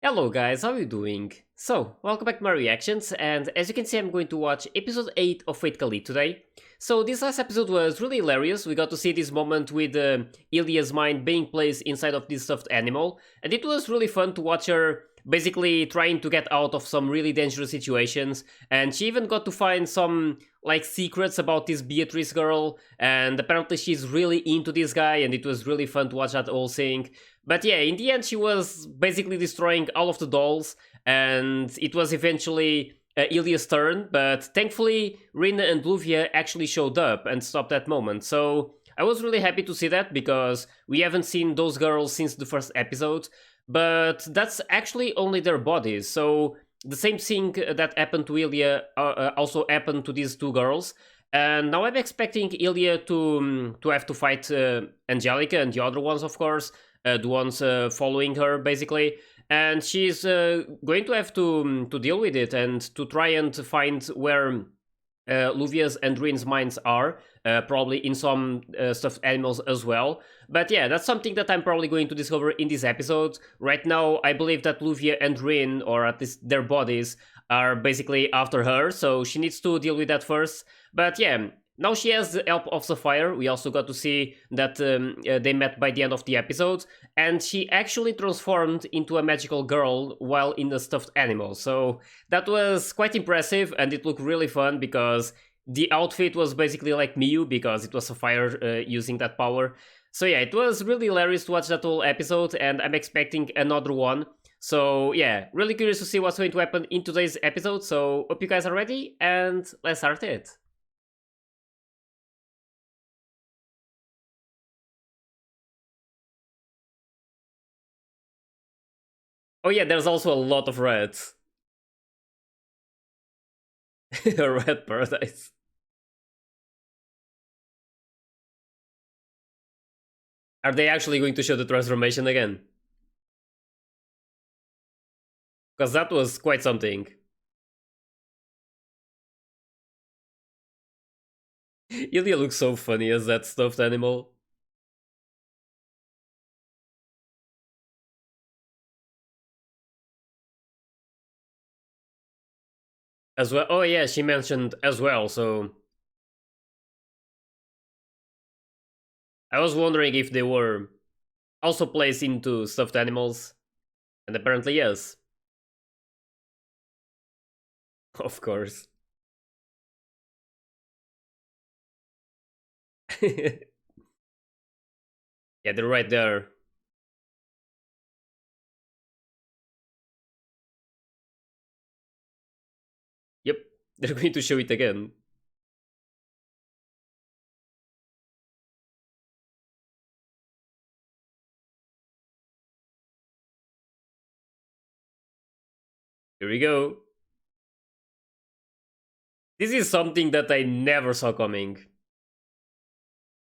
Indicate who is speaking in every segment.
Speaker 1: Hello guys, how are you doing? So, welcome back to my reactions, and as you can see I'm going to watch episode 8 of Kaleid today. So this last episode was really hilarious. We got to see this moment with Ilya's mind being placed inside of this stuffed animal, and it was really fun to watch her basically trying to get out of some really dangerous situations, and she even got to find some like secrets about this Beatrice girl, and apparently she's really into this guy, and it was really fun to watch that whole thing. But yeah, in the end, she was basically destroying all of the dolls, and it was eventually Ilya's turn. But thankfully, Rina and Luvia actually showed up and stopped that moment. So I was really happy to see that because we haven't seen those girls since the first episode. But that's actually only their bodies. So the same thing that happened to Ilya also happened to these two girls. And now I'm expecting Ilya to have to fight Angelica and the other ones, of course, the ones following her basically, and she's going to have to deal with it and to try and find where Luvia's and Rin's minds are, probably in some stuffed animals as well. But yeah, that's something that I'm probably going to discover in this episode. Right now, I believe that Luvia and Rin, or at least their bodies, are basically after her, so she needs to deal with that first. But yeah, now she has the help of Sapphire. We also got to see that they met by the end of the episode, and she actually transformed into a magical girl while in the stuffed animal. So that was quite impressive, and it looked really fun because the outfit was basically like Miyu because it was Sapphire using that power. So yeah, it was really hilarious to watch that whole episode, and I'm expecting another one. So yeah, really curious to see what's going to happen in today's episode. So hope you guys are ready, and let's start it. Oh yeah, there's also a lot of reds. A red paradise. Are they actually going to show the transformation again? Because that was quite something. Ilya looks so funny as that stuffed animal. As well. Oh yeah, she mentioned as well, so I was wondering if they were also placed into stuffed animals. And apparently yes. Of course. Yeah, they're right there. Yep, they're going to show it again. Here we go. This is something that I never saw coming.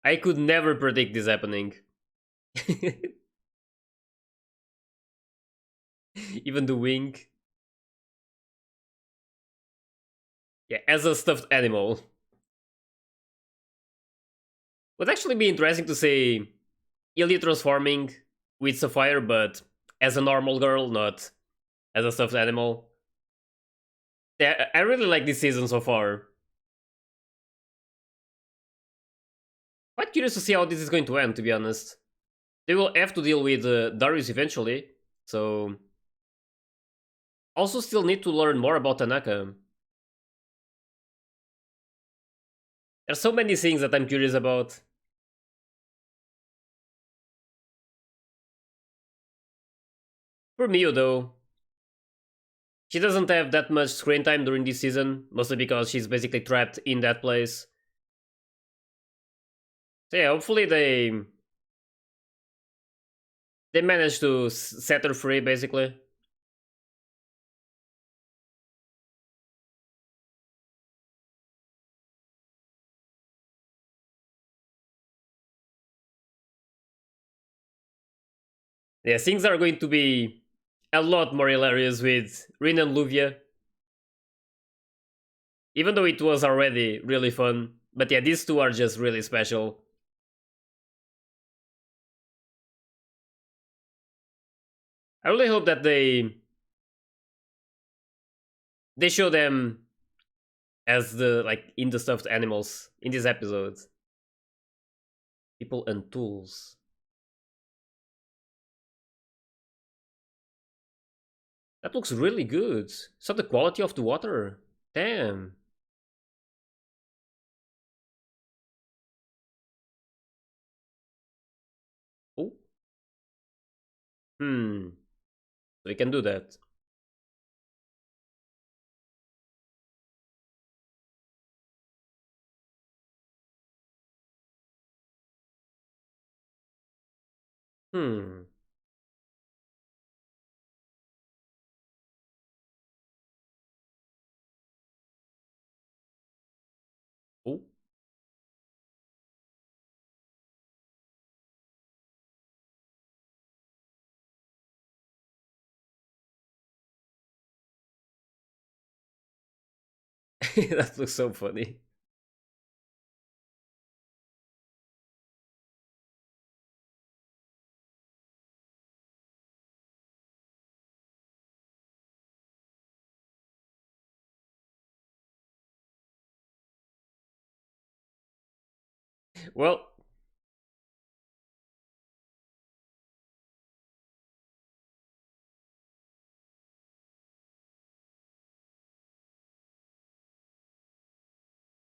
Speaker 1: I could never predict this happening. Even the wing. Yeah, as a stuffed animal. Would actually be interesting to see Ilya transforming with Sapphire, but as a normal girl, not as a stuffed animal. Yeah, I really like this season so far. Quite curious to see how this is going to end, to be honest. They will have to deal with Darius eventually, so... Also still need to learn more about Tanaka. There's so many things that I'm curious about. For Miyu though, she doesn't have that much screen time during this season, mostly because she's basically trapped in that place. So yeah, hopefully they manage to set her free, basically. Yeah, things are going to be a lot more hilarious with Rin and Luvia. Even though it was already really fun. But yeah, these two are just really special. I really hope that they They show them as the like in the stuffed animals in this episode. People and tools. That looks really good. So the quality of the water. Damn. Oh. Hmm. We can do that. Hmm. Oh. That looks so funny. Well,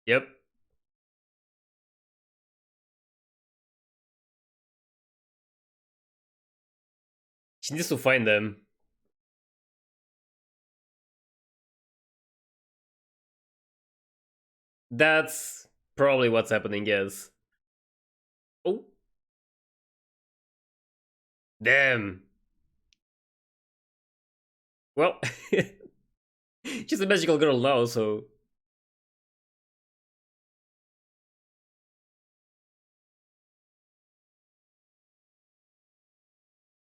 Speaker 1: yep. She needs to find them. That's probably what's happening, yes. Oh, damn. Well, she's a magical girl now, so.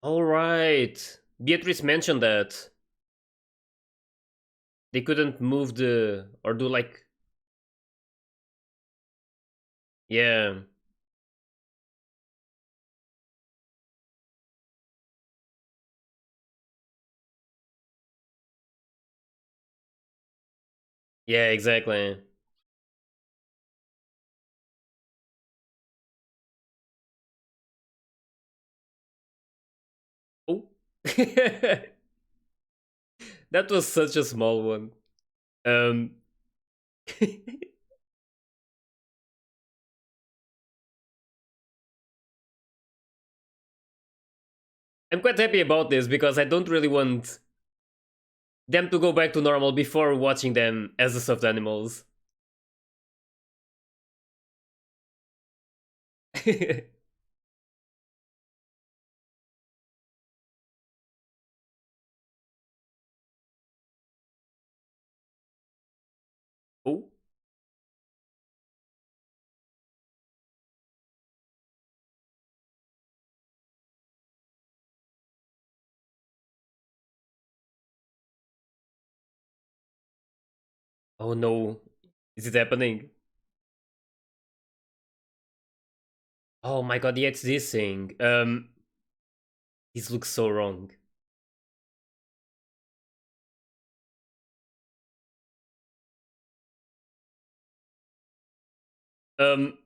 Speaker 1: Alright. Beatrice mentioned that they couldn't move the. Or do like. Yeah. Yeah, exactly. Oh. That was such a small one. Um. I'm quite happy about this because I don't really want them to go back to normal before watching them as the stuffed animals. Oh. Oh no. Is it happening? Oh my god, yeah, it's this thing. This looks so wrong. Um,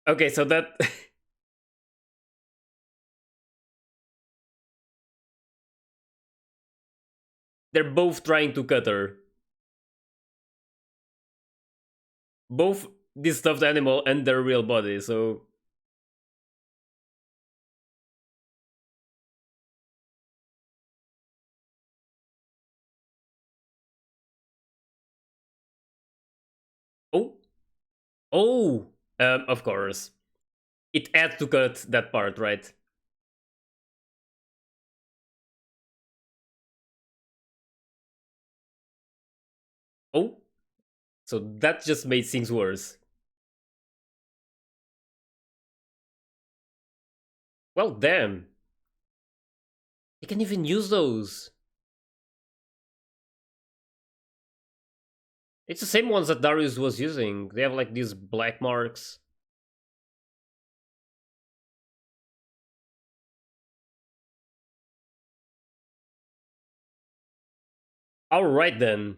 Speaker 1: okay, so that. They're both trying to cut her. Both this stuffed animal and their real body, so. Oh. Oh! Of course. It had to cut that part, right? Oh? So that just made things worse. Well, damn. You can even use those. It's the same ones that Darius was using. They have like these black marks. Alright then.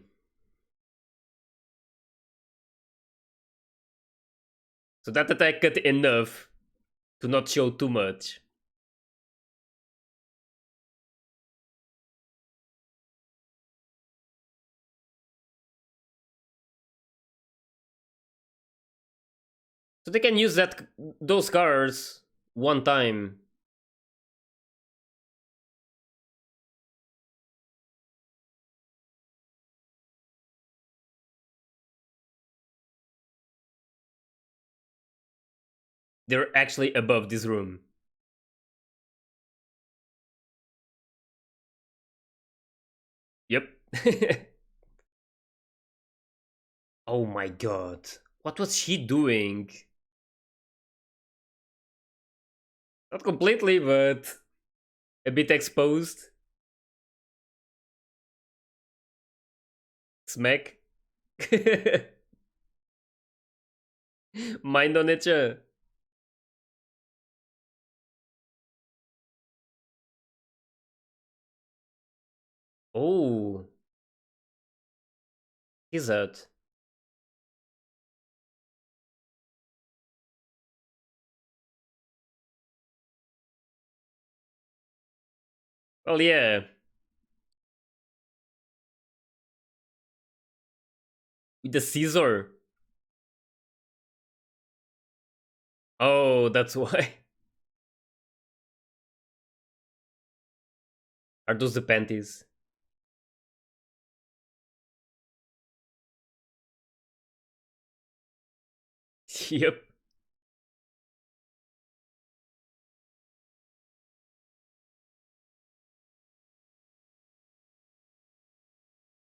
Speaker 1: So that attack cut enough to not show too much. So they can use those cards one time. They're actually above this room. Yep. Oh my god. What was she doing? Not completely, but a bit exposed. Smack. Mind on it, yeah. Oh, he's out. Well, yeah. With the Caesar. Oh, that's why. Are those the panties? Yep.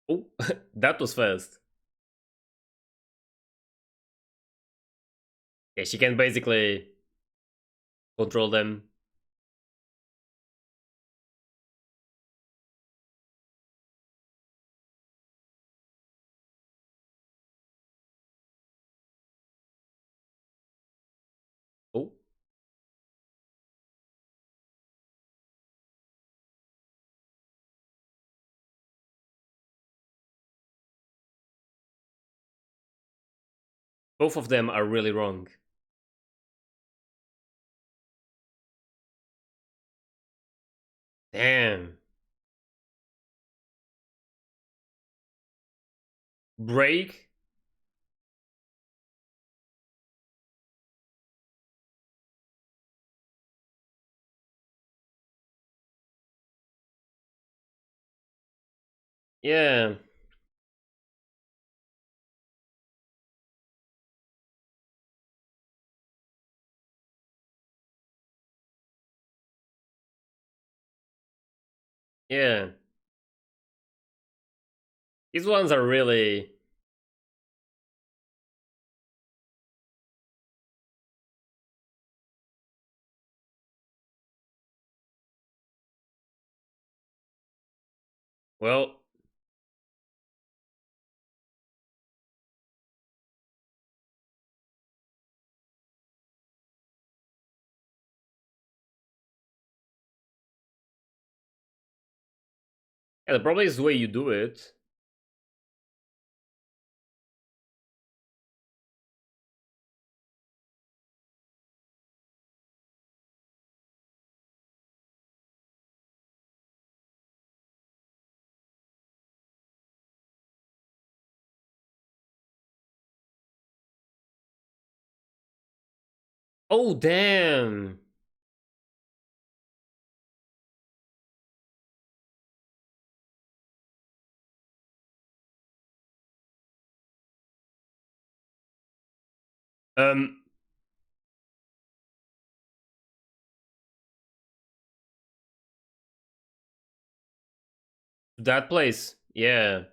Speaker 1: Oh, that was fast. Yeah, she can basically control them. Oh, both of them are really wrong. Damn. Break? Yeah. Yeah. These ones are really. Well, yeah, the problem is the way you do it. Oh, damn. Um, that place. Yeah.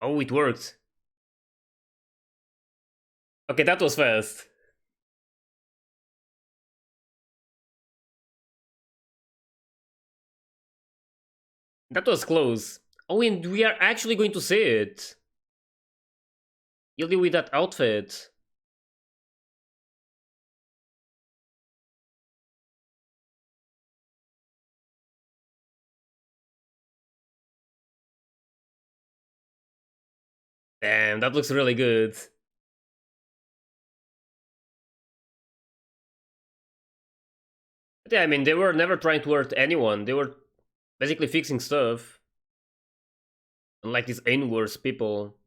Speaker 1: Oh, it worked. Okay, that was fast. That was close. Oh, and we are actually going to see it. Ilya with that outfit. Damn, that looks really good. But yeah, I mean, they were never trying to hurt anyone. They were basically fixing stuff. Unlike these Ainsworth people.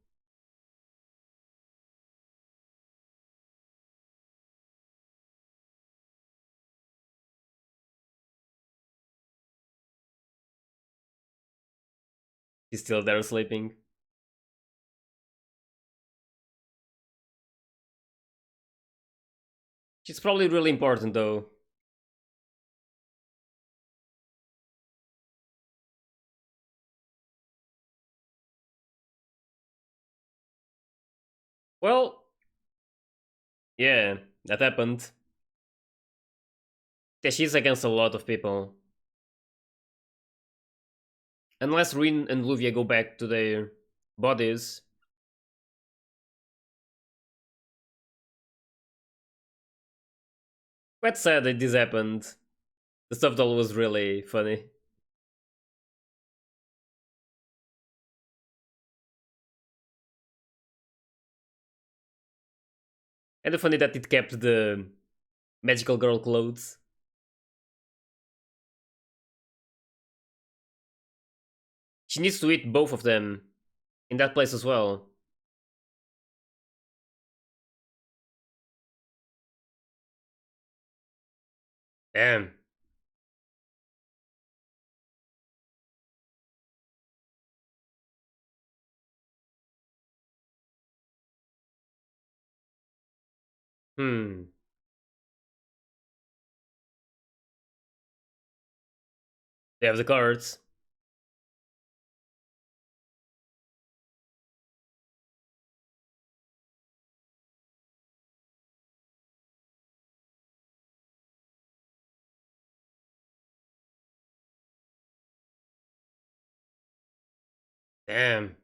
Speaker 1: He's still there sleeping. She's probably really important though. Well, yeah, that happened. Yeah, she's against a lot of people. Unless Rin and Luvia go back to their bodies. Quite sad that this happened. The stuff doll was really funny. And funny that it kept the magical girl clothes. She needs to eat both of them in that place as well. Damn. Hmm. They have the cards. Damn.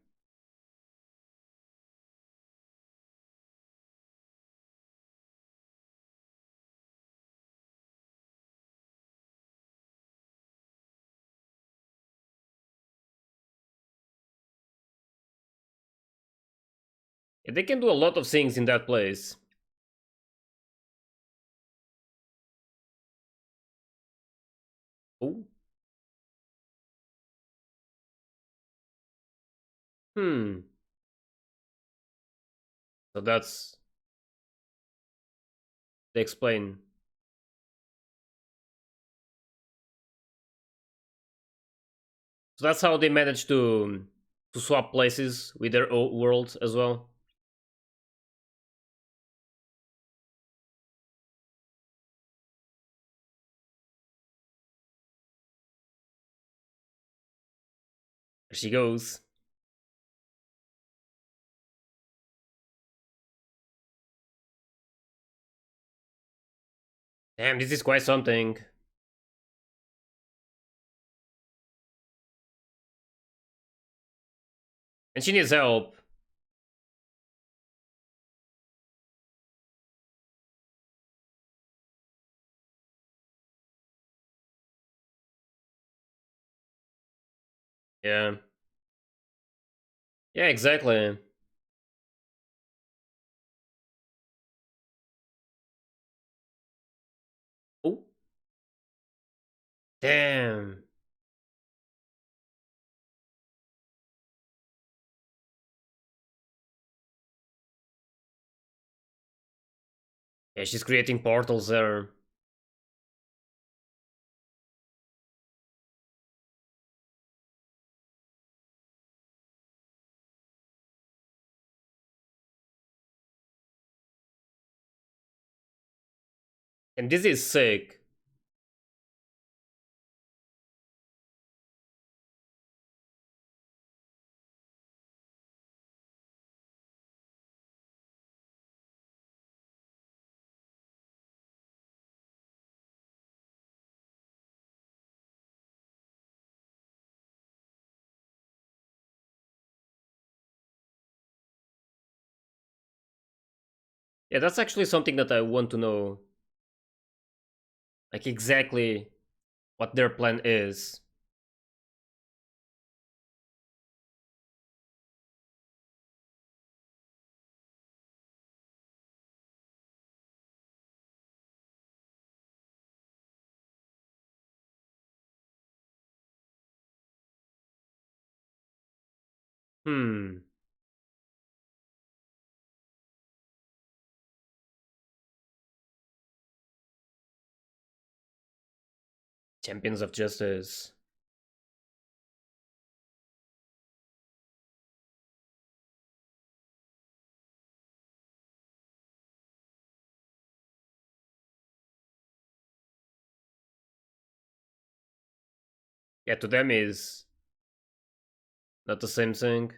Speaker 1: Yeah, they can do a lot of things in that place. Oh. Hmm. So that's they explain. So that's how they managed to swap places with their old world as well. There she goes. Damn, this is quite something. And she needs help. Yeah. Yeah, exactly. Oh. Damn. Yeah, she's creating portals there. And this is sick. Yeah, that's actually something that I want to know. Like exactly what their plan is. Hmm. Champions of Justice. Yeah, to them is not the same thing.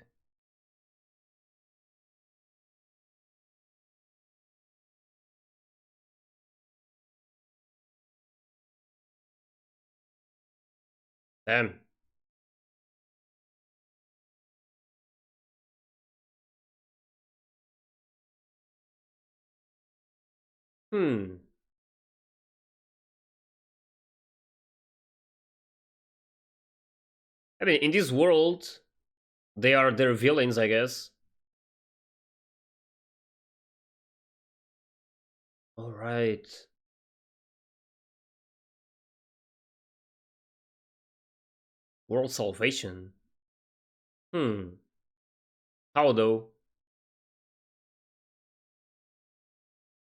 Speaker 1: Damn. Hmm. I mean, in this world, they are their villains, I guess. All right. World salvation. Hmm. How though?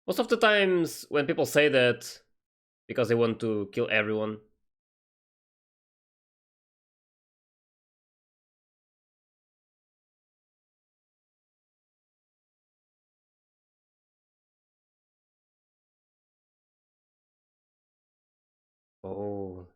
Speaker 1: Most of the times when people say that because they want to kill everyone. Oh.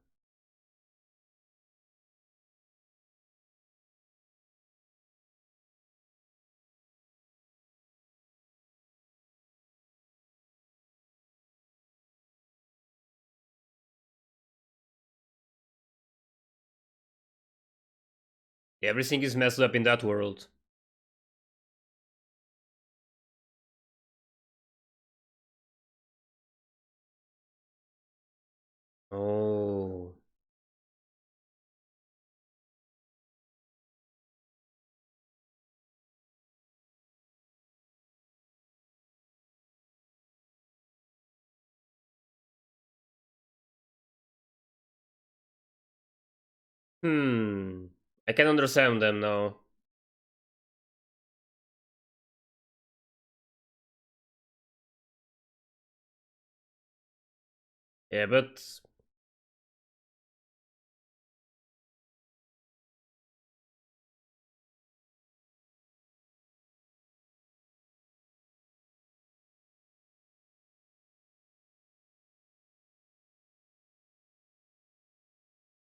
Speaker 1: Everything is messed up in that world. Oh. Hmm. I can understand them now. Yeah, but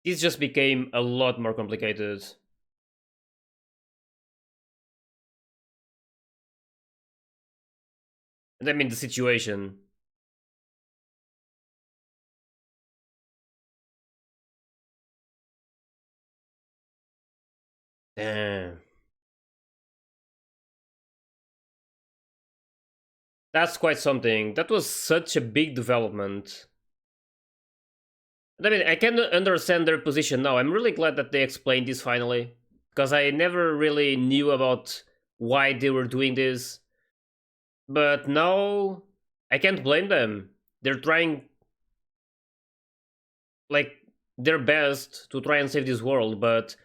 Speaker 1: this just became a lot more complicated. And I mean the situation. Damn. That's quite something. That was such a big development. I mean, I can understand their position now. I'm really glad that they explained this finally. Because I never really knew about why they were doing this. But now I can't blame them. They're trying like their best to try and save this world, but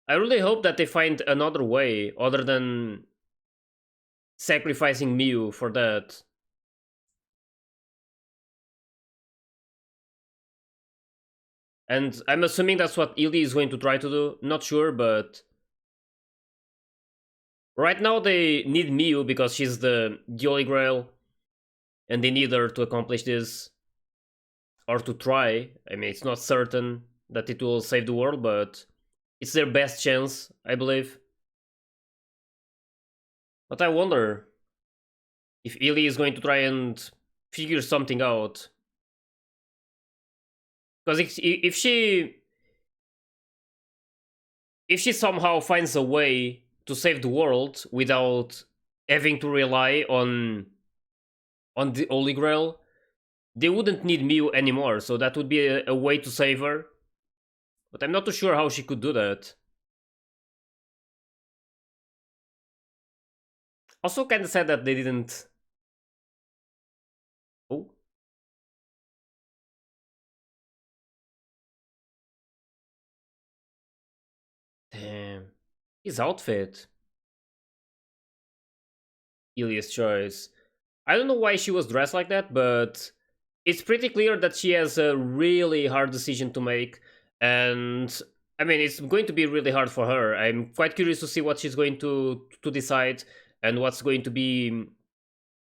Speaker 1: I really hope that they find another way other than sacrificing Miu for that. And I'm assuming that's what Illy is going to try to do. Not sure, but right now they need Miu because she's the Holy Grail, and they need her to accomplish this or to try. I mean, it's not certain that it will save the world, but it's their best chance, I believe. But I wonder if Illy is going to try and figure something out. Because if she somehow finds a way to save the world without having to rely on the Holy Grail, they wouldn't need Miu anymore. So that would be a way to save her. But I'm not too sure how she could do that. Also, kind of sad that they didn't. Oh, damn. His outfit. Ilya's choice. I don't know why she was dressed like that, but it's pretty clear that she has a really hard decision to make. And I mean, it's going to be really hard for her. I'm quite curious to see what she's going to decide and what's going to be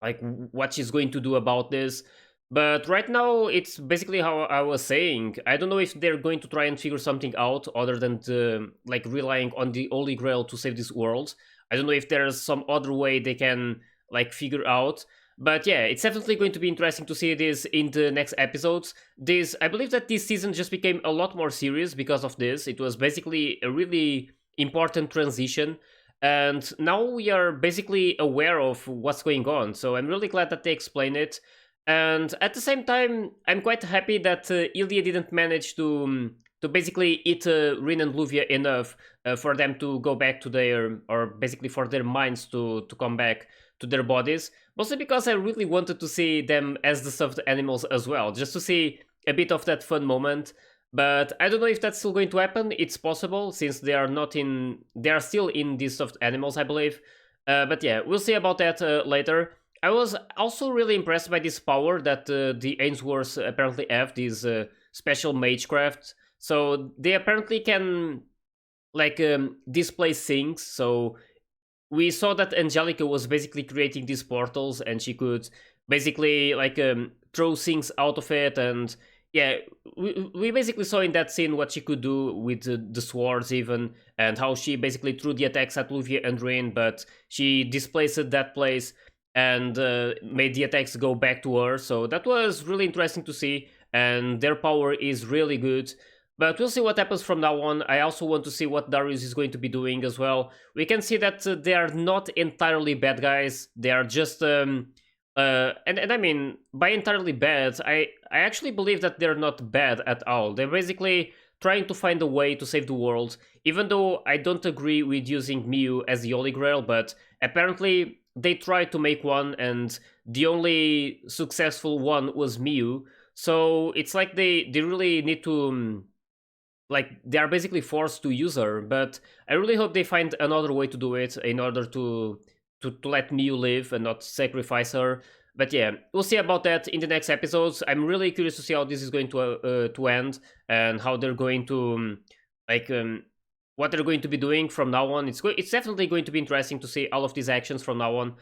Speaker 1: like what she's going to do about this. But right now, it's basically how I was saying. I don't know if they're going to try and figure something out other than like relying on the Holy Grail to save this world. I don't know if there's some other way they can like figure out. But yeah, it's definitely going to be interesting to see this in the next episodes. This, I believe that this season just became a lot more serious because of this. It was basically a really important transition, and now we are basically aware of what's going on. So I'm really glad that they explain it. And at the same time, I'm quite happy that Ilya didn't manage to basically eat Rin and Luvia enough for them to go back to their, or basically for their minds to come back to their bodies. Mostly because I really wanted to see them as the stuffed animals as well, just to see a bit of that fun moment. But I don't know if that's still going to happen. It's possible since they are not in, they are still in these stuffed animals, I believe. But yeah, we'll see about that later. I was also really impressed by this power that the Ainsworths apparently have, these special magecraft. So they apparently can like displace things. So we saw that Angelica was basically creating these portals, and she could basically like throw things out of it. And yeah, we basically saw in that scene what she could do with the swords even, and how she basically threw the attacks at Luvia and Rain, but she displaced that place and made the attacks go back to her. So that was really interesting to see, and their power is really good. But we'll see what happens from now on. I also want to see what Darius is going to be doing as well. We can see that they are not entirely bad guys. They are just and I mean, by entirely bad, I actually believe that they're not bad at all. They're basically trying to find a way to save the world, even though I don't agree with using Miu as the Holy Grail, but apparently they tried to make one, and the only successful one was Miu. So it's like they really need to like they are basically forced to use her. But I really hope they find another way to do it in order to let Miu live and not sacrifice her. But yeah, we'll see about that in the next episodes. I'm really curious to see how this is going to end, and how they're going to like what they're going to be doing from now on. It's definitely going to be interesting to see all of these actions from now on.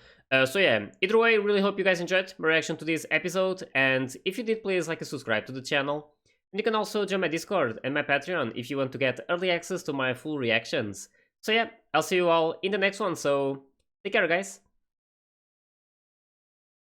Speaker 1: So yeah, either way, really hope you guys enjoyed my reaction to this episode, and if you did, please like and subscribe to the channel. And you can also join my Discord and my Patreon if you want to get early access to my full reactions. So yeah, I'll see you all in the next one, so take care guys.